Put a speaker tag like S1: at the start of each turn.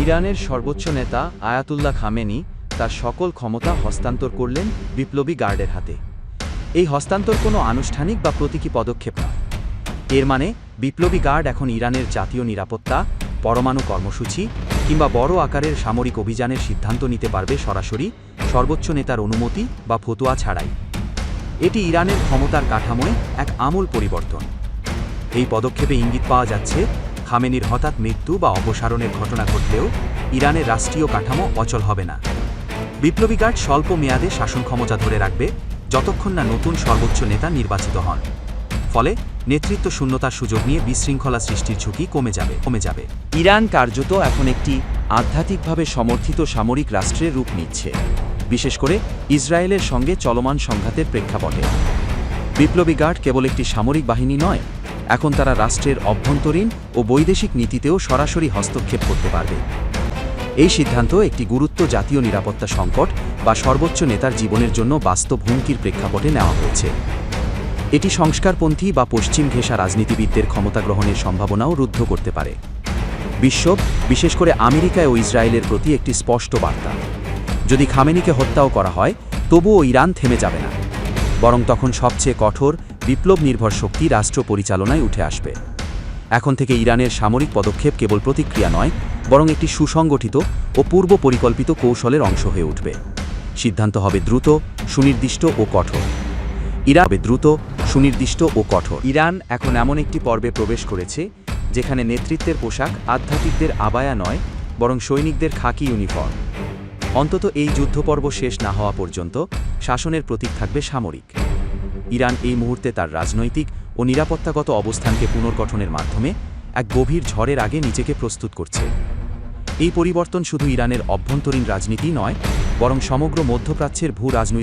S1: ইরানের সর্বোচ্চ নেতা আয়াতুল্লাহ খামেনি তার সকল ক্ষমতা হস্তান্তর করলেন বিপ্লবী গার্ডের হাতে। এই হস্তান্তর কোনো আনুষ্ঠানিক বা প্রতীকী পদক্ষেপ নয়। এর মানে বিপ্লবী গার্ড এখন ইরানের জাতীয় নিরাপত্তা, পরমাণু কর্মসূচি কিংবা বড় আকারের সামরিক অভিযানের সিদ্ধান্ত নিতে পারবে সরাসরি, সর্বোচ্চ নেতার অনুমতি বা ফতোয়া ছাড়াই। এটি ইরানের ক্ষমতার কাঠামোয় এক আমূল পরিবর্তন। এই পদক্ষেপে ইঙ্গিত পাওয়া যাচ্ছে খামেনির হঠাৎ মৃত্যু বা অপসারণের ঘটনা ঘটলেও ইরানের রাষ্ট্রীয় কাঠামো অচল হবে না। বিপ্লবী গার্ড স্বল্প মেয়াদে শাসন ক্ষমতা ধরে রাখবে যতক্ষণ না নতুন সর্বোচ্চ নেতা নির্বাচিত হন। ফলে নেতৃত্ব শূন্যতার সুযোগ নিয়ে বিশৃঙ্খলা সৃষ্টির ঝুঁকি কমে যাবে। ইরান কার্যত এখন একটি আধ্যাত্মিকভাবে সমর্থিত সামরিক রাষ্ট্রের রূপ নিচ্ছে, বিশেষ করে ইসরায়েলের সঙ্গে চলমান সংঘাতের প্রেক্ষাপটে। বিপ্লবী গার্ড কেবল একটি সামরিক বাহিনী নয়, এখন তারা রাষ্ট্রের অভ্যন্তরীণ ও বৈদেশিক নীতিতেও সরাসরি হস্তক্ষেপ করতে পারবে। এই সিদ্ধান্ত একটি জাতীয় নিরাপত্তা সংকট বা সর্বোচ্চ নেতার জীবনের জন্য বাস্তব হুমকির প্রেক্ষাপটে নেওয়া হয়েছে। এটি সংস্কারপন্থী বা পশ্চিম ঘেঁষা রাজনীতিবিদদের ক্ষমতা গ্রহণের সম্ভাবনাও রুদ্ধ করতে পারে। বিশেষ করে আমেরিকা ও ইসরায়েলের প্রতি একটি স্পষ্ট বার্তা। যদি খামেনিকে হত্যাও করা হয়, তবুও ইরান থেমে যাবে না, বরং তখন সবচেয়ে কঠোর বিপ্লব নির্ভর শক্তি রাষ্ট্র পরিচালনায় উঠে আসবে। এখন থেকে ইরানের সামরিক পদক্ষেপ কেবল প্রতিক্রিয়া নয়, বরং একটি সুসংগঠিত ও পূর্ব পরিকল্পিত কৌশলের অংশ হয়ে উঠবে। সিদ্ধান্ত হবে দ্রুত, সুনির্দিষ্ট ও কঠোর। ইরান এখন এমন একটি পর্বে প্রবেশ করেছে যেখানে নেতৃত্বের পোশাক আধ্যাত্মিকদের আবায়া নয়, বরং সৈনিকদের খাকি ইউনিফর্ম। অন্তত এই যুদ্ধপর্ব শেষ না হওয়া পর্যন্ত শাসনের প্রতীক থাকবে সামরিক। ইরান এই মুহূর্তে তার রাজনৈতিক ও নিরাপত্তাগত অবস্থানকে পুনর্গঠনের মাধ্যমে এক গভীর ঝড়ের আগে নিজেকে প্রস্তুত করছে। এই পরিবর্তন শুধু ইরানের অভ্যন্তরীণ রাজনীতি নয়, বরং সমগ্র মধ্যপ্রাচ্যের ভূ রাজনৈতিক